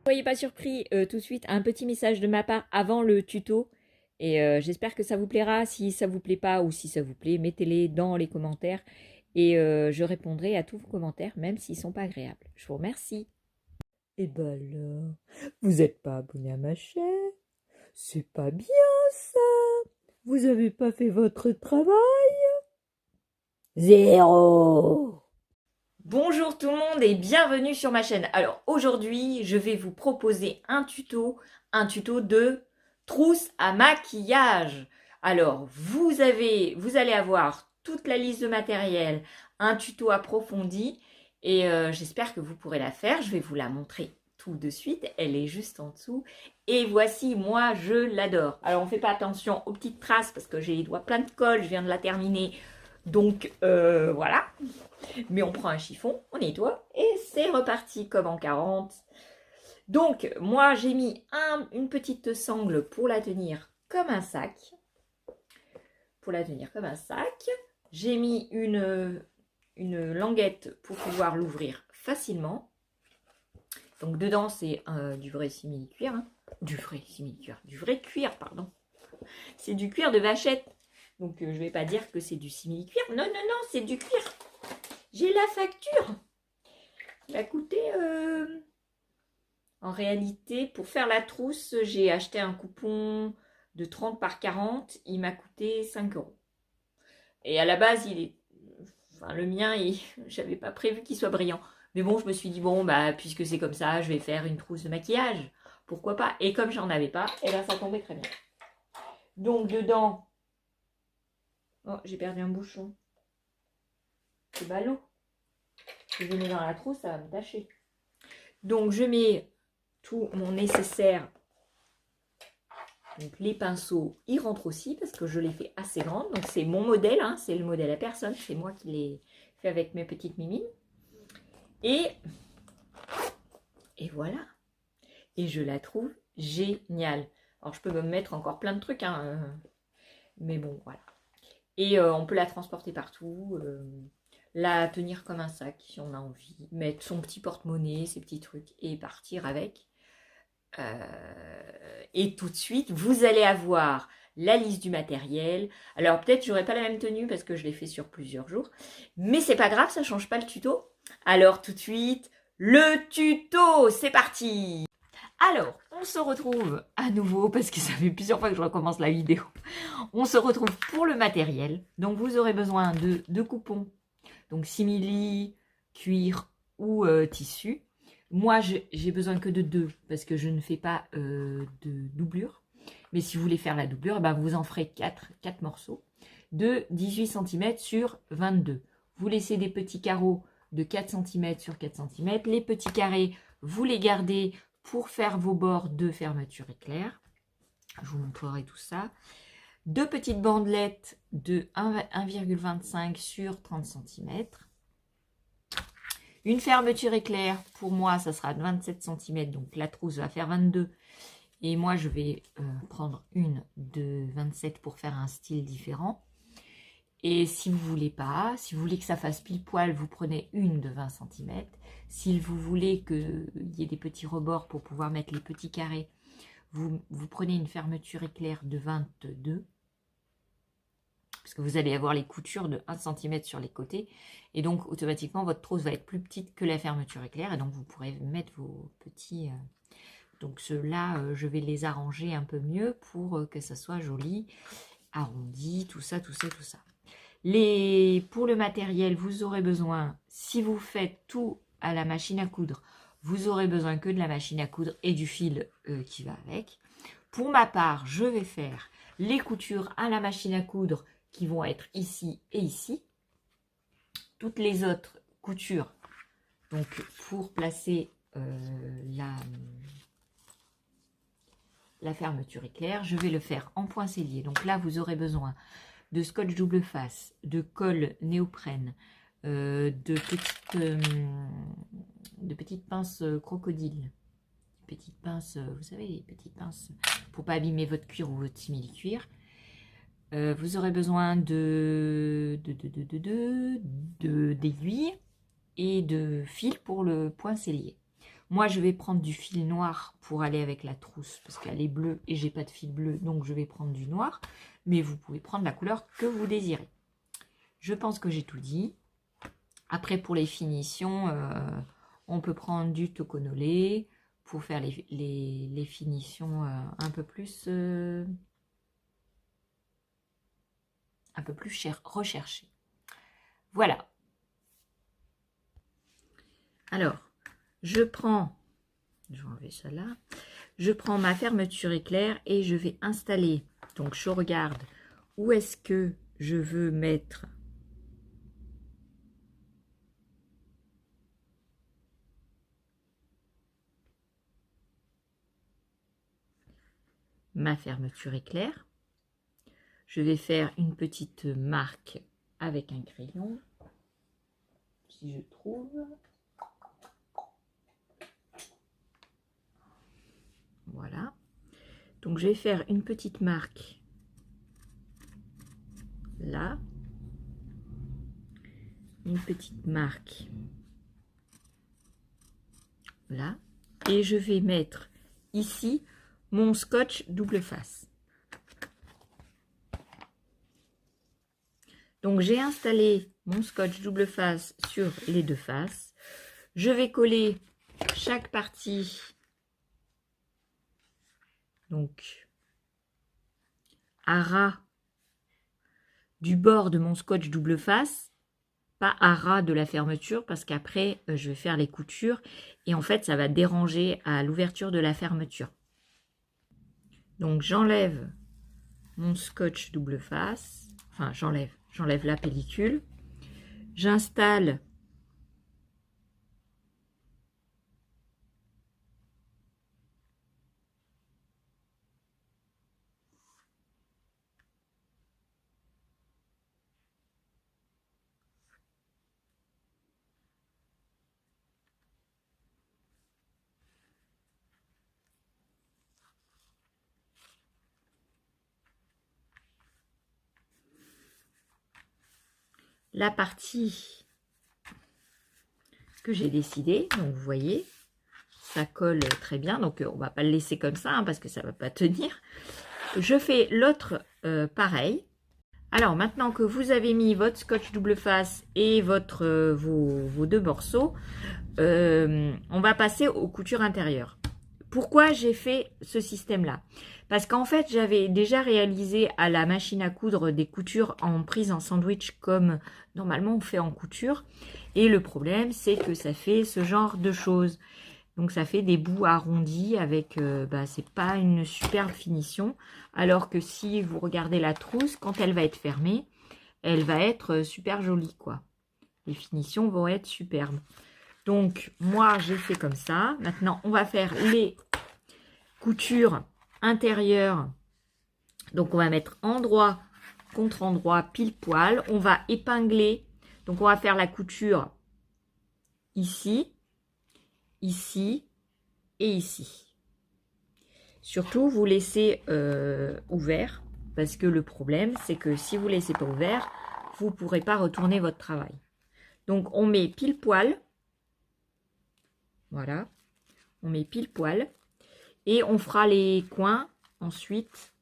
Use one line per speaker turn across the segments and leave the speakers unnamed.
Soyez pas surpris tout de suite, un petit message de ma part avant le tuto. Et j'espère que ça vous plaira. Si ça vous plaît pas ou si ça vous plaît, mettez-les dans les commentaires. Et je répondrai à tous vos commentaires, même s'ils sont pas agréables. Je vous remercie.
Eh ben alors, vous n'êtes pas abonné à ma chaîne? C'est pas bien ça. Vous avez pas fait votre travail? Zéro.
Bonjour tout le monde et bienvenue sur ma chaîne. Alors aujourd'hui, je vais vous proposer un tuto de trousse à maquillage. Alors vous allez avoir toute la liste de matériel, un tuto approfondi et j'espère que vous pourrez la faire. Je vais vous la montrer tout de suite. Elle est juste en dessous. Et voici, moi je l'adore. Alors on fait pas attention aux petites traces parce que j'ai les doigts pleins de colle. Je viens de la terminer. Donc voilà. Mais on prend un chiffon, on nettoie et c'est reparti comme en 40. Donc moi j'ai mis une petite sangle pour la tenir comme un sac. J'ai mis une languette pour pouvoir l'ouvrir facilement. Donc dedans c'est du vrai simili-cuir. Hein. Du vrai cuir, pardon. C'est du cuir de vachette. Donc je vais pas dire que c'est du simili-cuir. Non, c'est du cuir. J'ai la facture. Il a coûté... En réalité, pour faire la trousse, j'ai acheté un coupon de 30 par 40. Il m'a coûté 5 euros. Et à la base, le mien, j'avais pas prévu qu'il soit brillant. Mais bon, je me suis dit, bon, bah, puisque c'est comme ça, je vais faire une trousse de maquillage. Pourquoi pas? Et comme j'en avais pas, et ben ça tombait très bien. Donc, dedans... Oh, j'ai perdu un bouchon. C'est ballot. Si je le mets dans la trousse, ça va me tâcher. Donc, je mets tout mon nécessaire. Donc les pinceaux, ils rentrent aussi parce que je les fais assez grandes. Donc c'est mon modèle, hein, c'est le modèle à personne. C'est moi qui l'ai fait avec mes petites mimines. Et voilà. Et je la trouve géniale. Alors je peux me mettre encore plein de trucs, hein, mais bon, voilà. Et on peut la transporter partout, la tenir comme un sac si on a envie. Mettre son petit porte-monnaie, ses petits trucs et partir avec. Et tout de suite, vous allez avoir la liste du matériel. Alors peut-être j'aurai pas la même tenue parce que je l'ai fait sur plusieurs jours, mais c'est pas grave, ça change pas le tuto. Alors tout de suite, le tuto, c'est parti. Alors, on se retrouve à nouveau parce que ça fait plusieurs fois que je recommence la vidéo. On se retrouve pour le matériel. Donc vous aurez besoin de deux coupons, donc simili, cuir ou tissu. Moi, j'ai besoin que de 2 parce que je ne fais pas de doublure. Mais si vous voulez faire la doublure, ben vous en ferez 4 morceaux de 18 cm sur 22. Vous laissez des petits carreaux de 4 cm sur 4 cm. Les petits carrés, vous les gardez pour faire vos bords de fermeture éclair. Je vous montrerai tout ça. 2 petites bandelettes de 1,25 sur 30 cm. Une fermeture éclair, pour moi, ça sera de 27 cm, donc la trousse va faire 22. Et moi, je vais prendre une de 27 pour faire un style différent. Et si vous voulez pas, si vous voulez que ça fasse pile poil, vous prenez une de 20 cm. Si vous voulez qu'il y ait des petits rebords pour pouvoir mettre les petits carrés, vous prenez une fermeture éclair de 22. Parce que vous allez avoir les coutures de 1 cm sur les côtés. Et donc, automatiquement, votre trousse va être plus petite que la fermeture éclair. Et donc, vous pourrez mettre vos petits... Donc, ceux-là, je vais les arranger un peu mieux pour que ça soit joli, arrondi, tout ça. Pour le matériel, vous aurez besoin, si vous faites tout à la machine à coudre, vous aurez besoin que de la machine à coudre et du fil qui va avec. Pour ma part, je vais faire les coutures à la machine à coudre qui vont être ici et ici. Toutes les autres coutures, donc pour placer la fermeture éclair, je vais le faire en poincellier. Donc là, vous aurez besoin de scotch double face, de colle néoprène, de petites pinces crocodile, petites pinces, vous savez, les petites pinces pour pas abîmer votre cuir ou votre simili-cuir. Vous aurez besoin d'aiguilles et de fil pour le point scellé. Moi, je vais prendre du fil noir pour aller avec la trousse parce qu'elle est bleue et j'ai pas de fil bleu, donc je vais prendre du noir. Mais vous pouvez prendre la couleur que vous désirez. Je pense que j'ai tout dit. Après, pour les finitions, on peut prendre du toconolé pour faire les finitions un peu plus recherchées. Voilà. Alors, je vais enlever ça là. Je prends ma fermeture éclair et je vais installer. Donc, je regarde où est-ce que je veux mettre ma fermeture éclair. Je vais faire une petite marque avec un crayon, si je trouve. Voilà. Donc, je vais faire une petite marque là. Une petite marque là. Et je vais mettre ici mon scotch double face. Donc, j'ai installé mon scotch double face sur les deux faces. Je vais coller chaque partie, donc, à ras du bord de mon scotch double face, pas à ras de la fermeture, parce qu'après, je vais faire les coutures et en fait, ça va déranger à l'ouverture de la fermeture. Donc, j'enlève mon scotch double face, enfin, j'enlève la pellicule. J'installe la partie que j'ai décidé. Donc, vous voyez, ça colle très bien. Donc, on va pas le laisser comme ça parce que ça va pas tenir. Je fais l'autre pareil. Alors, maintenant que vous avez mis votre scotch double face et vos deux morceaux, on va passer aux coutures intérieures. Pourquoi j'ai fait ce système-là? Parce qu'en fait, j'avais déjà réalisé à la machine à coudre des coutures en prise en sandwich comme normalement on fait en couture. Et le problème, c'est que ça fait ce genre de choses. Donc, ça fait des bouts arrondis avec, c'est pas une superbe finition. Alors que si vous regardez la trousse, quand elle va être fermée, elle va être super jolie, quoi. Les finitions vont être superbes. Donc, moi, j'ai fait comme ça. Maintenant, on va faire les coutures intérieures. Donc, on va mettre endroit contre endroit, pile poil. On va épingler. Donc, on va faire la couture ici, ici et ici. Surtout, vous laissez ouvert. Parce que le problème, c'est que si vous ne laissez pas ouvert, vous ne pourrez pas retourner votre travail. Donc, on met pile poil. Voilà, on met pile poil et on fera les coins ensuite.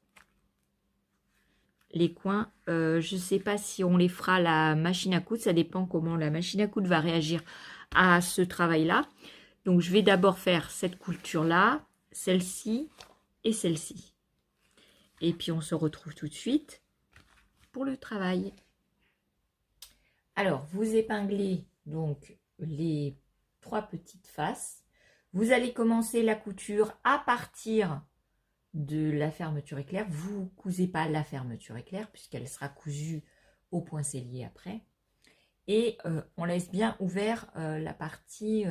Les coins, je ne sais pas si on les fera à la machine à coudre, ça dépend comment la machine à coudre va réagir à ce travail-là. Donc, je vais d'abord faire cette couture-là, celle-ci et celle-ci. Et puis, on se retrouve tout de suite pour le travail. Alors, vous épinglez donc les 3 petites faces. Vous allez commencer la couture à partir de la fermeture éclair. Vous ne cousez pas la fermeture éclair puisqu'elle sera cousue au poincellier après. Et on laisse bien ouvert la partie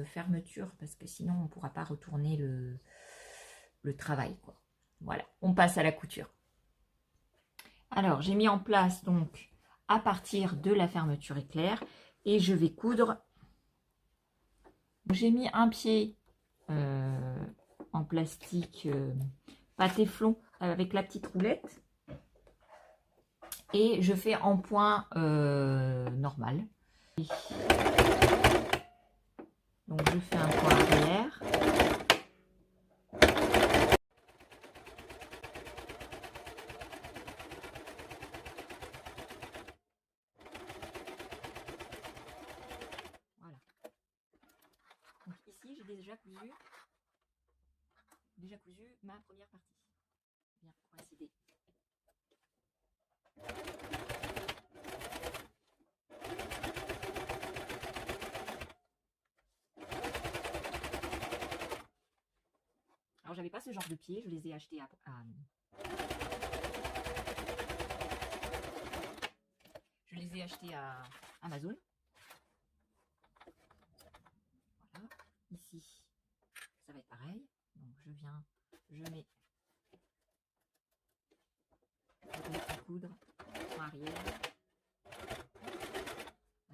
fermeture parce que sinon on ne pourra pas retourner le travail, quoi. Voilà, on passe à la couture. Alors, j'ai mis en place donc à partir de la fermeture éclair et je vais coudre. J'ai mis un pied en plastique pâté-flon avec la petite roulette et je fais en point normal. Donc je fais un point arrière. ici, j'ai déjà cousu ma première partie. Bien coïncider. Alors, j'avais pas ce genre de pieds, je les ai achetés je les ai achetés à Amazon. Voilà. Ici, ça va être pareil. Donc, je mets à coudre en arrière.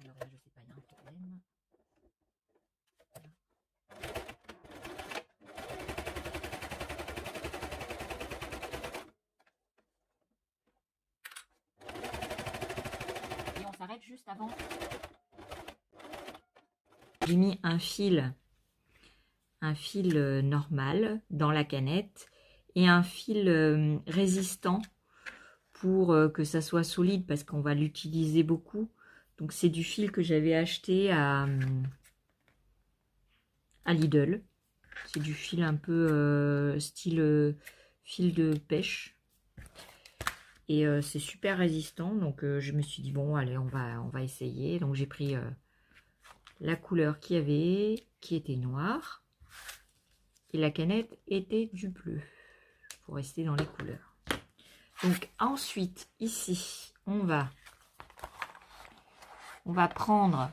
Alors là, je sais pas, il y a un problème. Voilà. Et on s'arrête juste avant. J'ai mis un fil normal dans la canette et un fil résistant pour que ça soit solide parce qu'on va l'utiliser beaucoup. Donc c'est du fil que j'avais acheté à Lidl. C'est du fil un peu style fil de pêche. Et c'est super résistant. Donc je me suis dit bon allez on va essayer. Donc j'ai pris la couleur qu'il y avait, qui était noire. Et la canette était du bleu. Pour rester dans les couleurs. Donc ensuite ici on va prendre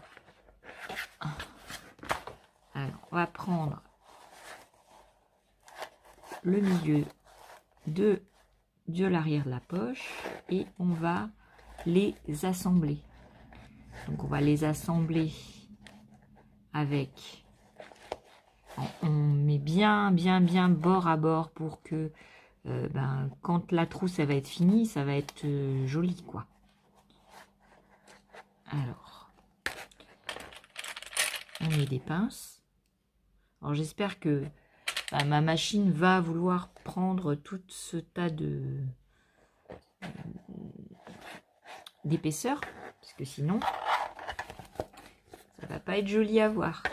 le milieu de l'arrière de la poche et on va les assembler. Donc on va les assembler avec, on met bien bord à bord pour que quand la trousse elle va être finie, ça va être joli quoi. Alors on met des pinces. Alors j'espère que ma machine va vouloir prendre tout ce tas d'épaisseur, parce que sinon ça va pas être joli à voir.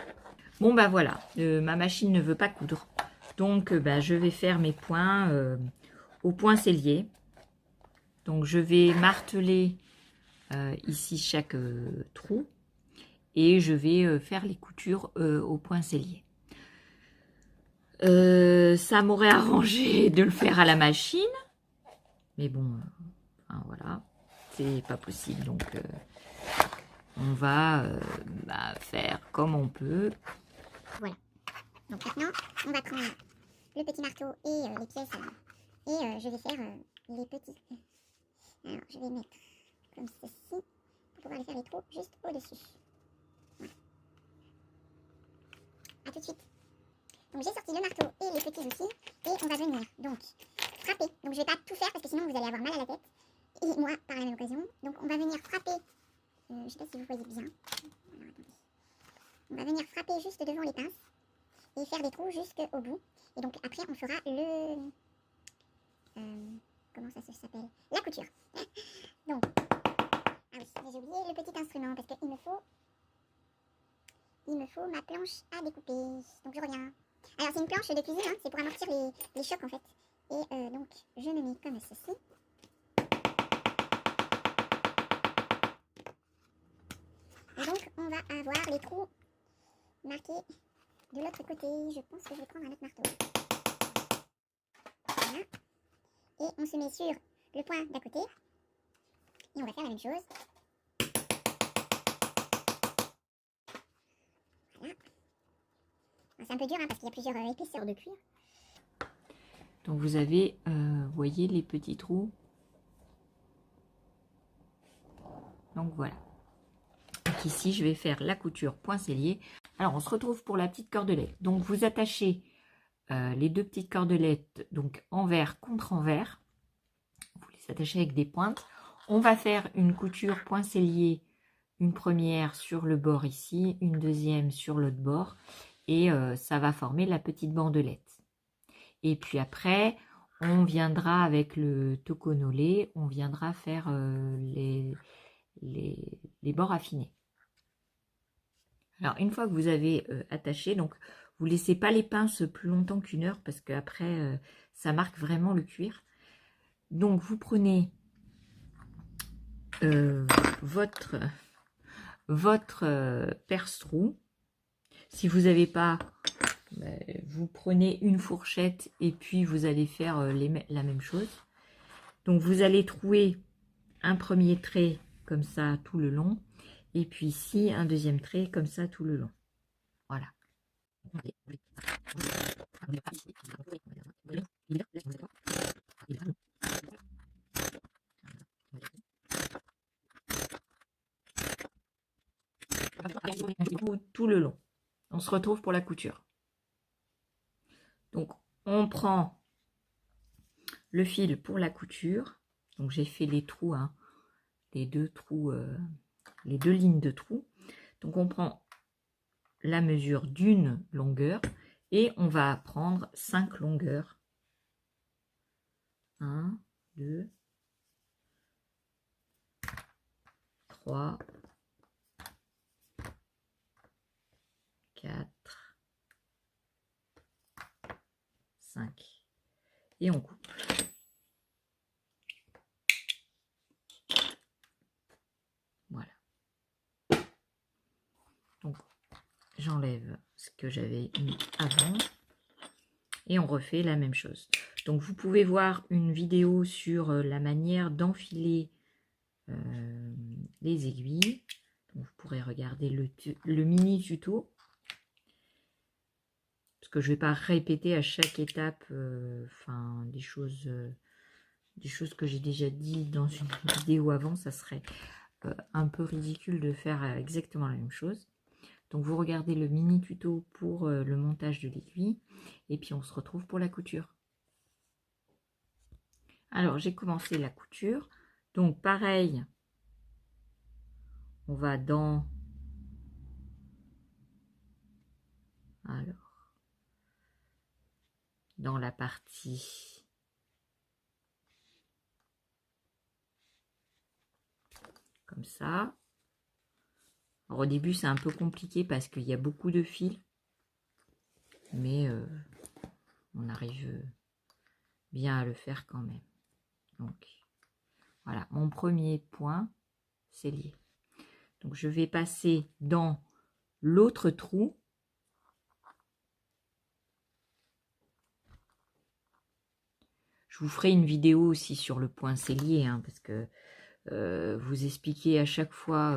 Bon bah voilà, ma machine ne veut pas coudre, donc je vais faire mes points au point sellier. Donc je vais marteler ici chaque trou et je vais faire les coutures au point sellier. Ça m'aurait arrangé de le faire à la machine, mais bon, enfin, voilà, c'est pas possible, donc on va faire comme on peut.
Voilà, donc maintenant on va prendre le petit marteau et les pièces et je vais faire les petits. Alors je vais mettre comme ceci pour pouvoir les faire les trous juste au-dessus. Voilà. A tout de suite. Donc j'ai sorti le marteau et les petits outils et on va venir donc frapper. Donc je vais pas tout faire parce que sinon vous allez avoir mal à la tête et moi par la même occasion. Donc on va venir frapper, je sais pas si vous voyez bien. Alors attendez. On va venir frapper juste devant les pinces et faire des trous jusqu'au bout. Et donc après on fera le... comment ça s'appelle? La couture. Donc, ah oui, j'ai oublié le petit instrument parce qu'il me faut ma planche à découper. Donc je reviens. Alors c'est une planche de cuisine, hein, c'est pour amortir les chocs en fait. Et donc je me mets comme ceci. Et donc on va avoir les trous marqués de l'autre côté. Je pense que je vais prendre un autre marteau. Voilà. Et on se met sur le point d'à côté. Et on va faire la même chose. Voilà. C'est un peu dur hein, parce qu'il y a plusieurs épaisseurs de cuir.
Donc vous avez, voyez les petits trous. Donc voilà. Donc ici, je vais faire la couture point sellier. Alors, on se retrouve pour la petite cordelette. Donc, vous attachez les deux petites cordelettes, donc envers contre envers. Vous les attachez avec des pointes. On va faire une couture point sellier, une première sur le bord ici, une deuxième sur l'autre bord. Et ça va former la petite bandelette. Et puis après, on viendra avec le toconolé, on viendra faire les bords affinés. Alors, une fois que vous avez attaché, donc Vous laissez pas les pinces plus longtemps qu'1 heure parce qu'après, ça marque vraiment le cuir. Donc, vous prenez votre perce-trou. Si vous n'avez pas, vous prenez une fourchette et puis vous allez faire la même chose. Donc, vous allez trouer un premier trait comme ça tout le long. Et puis ici, un deuxième trait comme ça tout le long. Voilà. Tout le long. On se retrouve pour la couture. Donc, on prend le fil pour la couture. Donc, j'ai fait les trous, hein, les deux trous, les 2 lignes de trous. Donc, on prend la mesure d'une longueur et on va prendre 5 longueurs. 1, 2, 3, 4, 5. Et on coupe. Voilà. Donc, j'enlève ce que j'avais mis avant. Et on refait la même chose. Donc, vous pouvez voir une vidéo sur la manière d'enfiler les aiguilles. Donc, vous pourrez regarder le mini tuto. Parce que je ne vais pas répéter à chaque étape des choses que j'ai déjà dit dans une vidéo avant. Ça serait un peu ridicule de faire exactement la même chose. Donc, vous regardez le mini tuto pour le montage de l'aiguille. Et puis, on se retrouve pour la couture. Alors, j'ai commencé la couture. Donc, pareil, on va dans... Alors, dans la partie... Comme ça. Alors, au début, c'est un peu compliqué parce qu'il y a beaucoup de fils. Mais on arrive bien à le faire quand même. Donc, voilà, mon premier point, c'est lié. Donc, je vais passer dans l'autre trou. Je vous ferai une vidéo aussi sur le point sellier, hein, parce que vous expliquer à chaque fois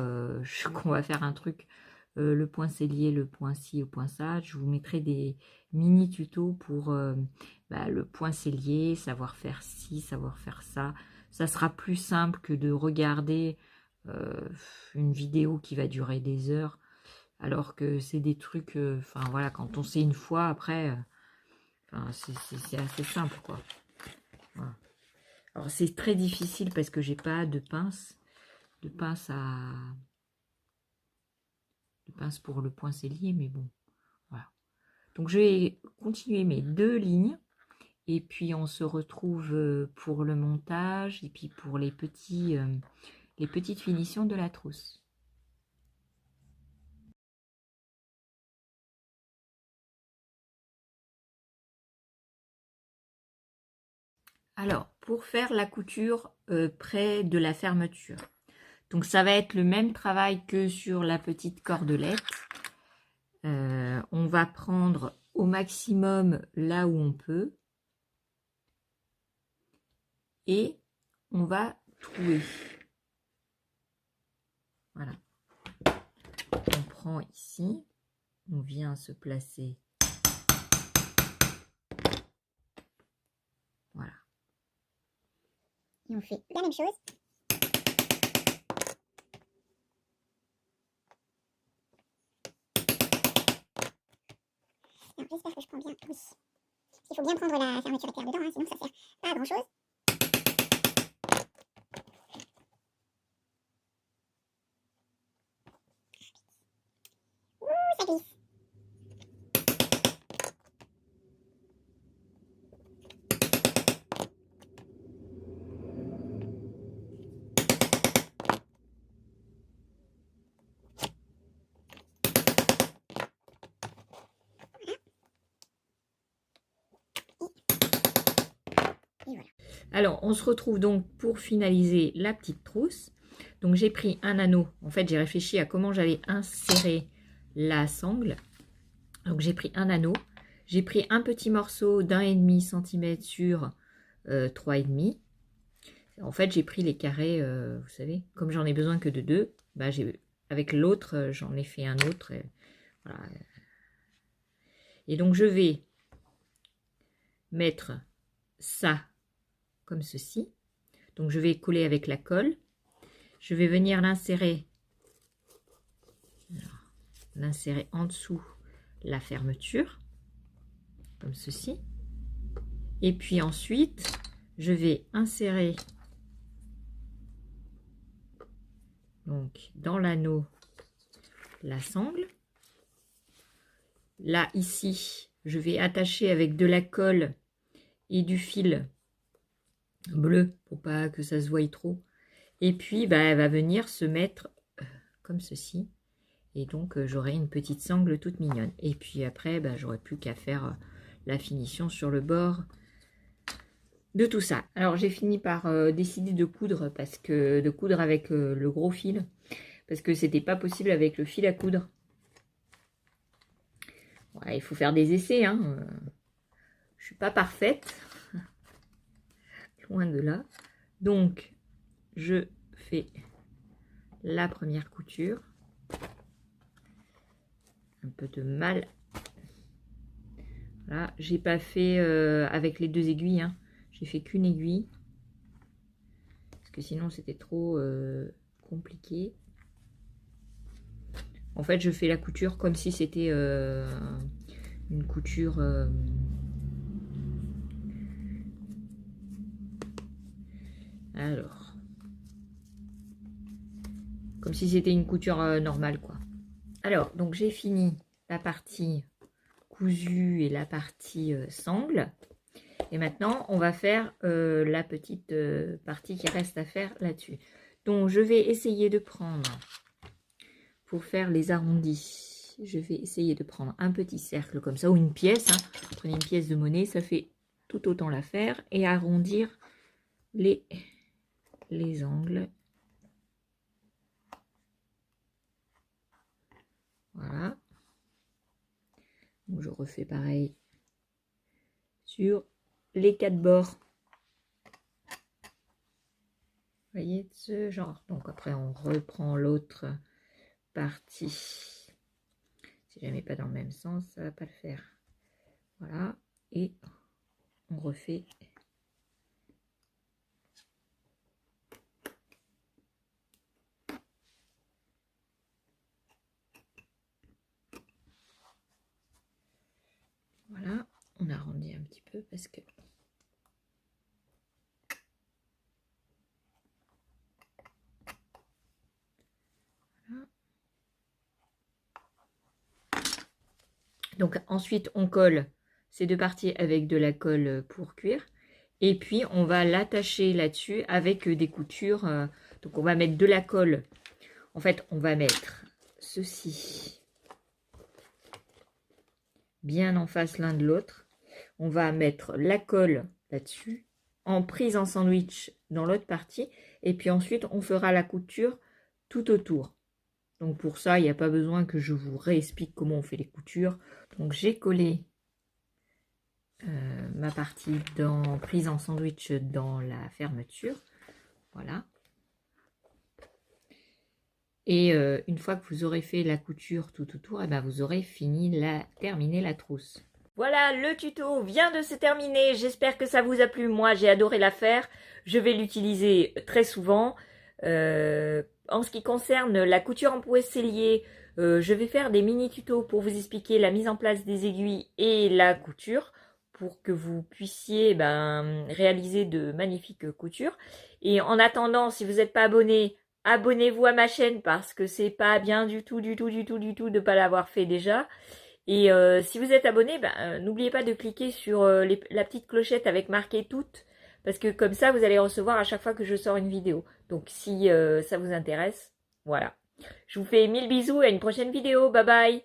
qu'on va faire un truc, le point sellier, le point ci, le point ça. Je vous mettrai des mini tutos pour le point sellier, savoir faire ci, savoir faire ça. Ça sera plus simple que de regarder une vidéo qui va durer des heures, alors que c'est des trucs, voilà, quand on sait une fois, après, c'est assez simple, quoi. Voilà. Alors, c'est très difficile parce que j'ai pas de pince pour le point sellier, mais bon, voilà. Donc, je vais continuer mes 2 lignes et puis on se retrouve pour le montage et puis pour les petites finitions de la trousse. Alors, pour faire la couture près de la fermeture, donc ça va être le même travail que sur la petite cordelette. On va prendre au maximum là où on peut et on va trouer. Voilà. On prend ici, on vient se placer. Voilà.
Et on fait la même chose. Alors, j'espère que je prends bien. Oui. Il faut bien prendre la fermeture éclair dedans, hein, sinon ça sert pas à grand chose. Ouh, ça glisse.
Alors, on se retrouve donc pour finaliser la petite trousse. Donc, j'ai pris un anneau. En fait, j'ai réfléchi à comment j'allais insérer la sangle. Donc, j'ai pris un anneau. J'ai pris un petit morceau d'1,5 cm sur 3,5. En fait, j'ai pris les carrés, vous savez, comme j'en ai besoin que de 2, bah, avec l'autre, j'en ai fait un autre. Voilà. Et donc, je vais mettre ça comme ceci. Donc, je vais coller avec la colle. Je vais venir l'insérer en dessous la fermeture, comme ceci. Et puis ensuite, je vais insérer donc dans l'anneau la sangle. Là, ici, je vais attacher avec de la colle et du fil bleu pour pas que ça se voie trop. Et puis, bah, elle va venir se mettre comme ceci. Et donc, j'aurai une petite sangle toute mignonne. Et puis après, bah, j'aurai plus qu'à faire la finition sur le bord de tout ça. Alors, j'ai fini par décider de coudre avec le gros fil. Parce que c'était pas possible avec le fil à coudre. Ouais, il faut faire des essais, hein. Je suis pas parfaite. Loin de là. Donc, je fais la première couture. Un peu de mal. Voilà, j'ai pas fait avec les 2 aiguilles, hein. J'ai fait qu'une aiguille. Parce que sinon, c'était trop compliqué. En fait, je fais la couture comme si c'était une couture... alors, comme si c'était une couture normale, quoi. Alors, donc j'ai fini la partie cousue et la partie sangle. Et maintenant, on va faire la petite partie qui reste à faire là-dessus. Donc, je vais essayer de prendre, pour faire les arrondis, je vais essayer de prendre un petit cercle comme ça, ou une pièce. Hein. Prenez une pièce de monnaie, ça fait tout autant l'affaire. Et arrondir les angles. Voilà. Donc je refais pareil sur les 4 bords. Vous voyez, de ce genre. Donc après on reprend l'autre partie. Si jamais pas dans le même sens, ça va pas le faire. Voilà. Et on refait. Voilà, on arrondit un petit peu parce que voilà. Donc ensuite on colle ces 2 parties avec de la colle pour cuire et puis on va l'attacher là-dessus avec des coutures. Donc on va mettre de la colle. En fait, on va mettre ceci bien en face l'un de l'autre. On va mettre la colle là-dessus, en prise en sandwich dans l'autre partie. Et puis ensuite, on fera la couture tout autour. Donc pour ça, il n'y a pas besoin que je vous réexplique comment on fait les coutures. Donc j'ai collé ma partie prise en sandwich dans la fermeture. Voilà. Et une fois que vous aurez fait la couture tout autour, et ben vous aurez terminé la trousse. Voilà, le tuto vient de se terminer. J'espère que ça vous a plu. Moi, j'ai adoré la faire. Je vais l'utiliser très souvent. En ce qui concerne la couture en poisselier, je vais faire des mini tutos pour vous expliquer la mise en place des aiguilles et la couture pour que vous puissiez réaliser de magnifiques coutures. Et en attendant, si vous n'êtes pas abonné, abonnez-vous à ma chaîne parce que c'est pas bien du tout de ne pas l'avoir fait déjà. Et si vous êtes abonné, n'oubliez pas de cliquer sur la petite clochette avec marqué toutes, parce que comme ça, vous allez recevoir à chaque fois que je sors une vidéo. Donc si ça vous intéresse, voilà. Je vous fais 1000 bisous et à une prochaine vidéo. Bye bye!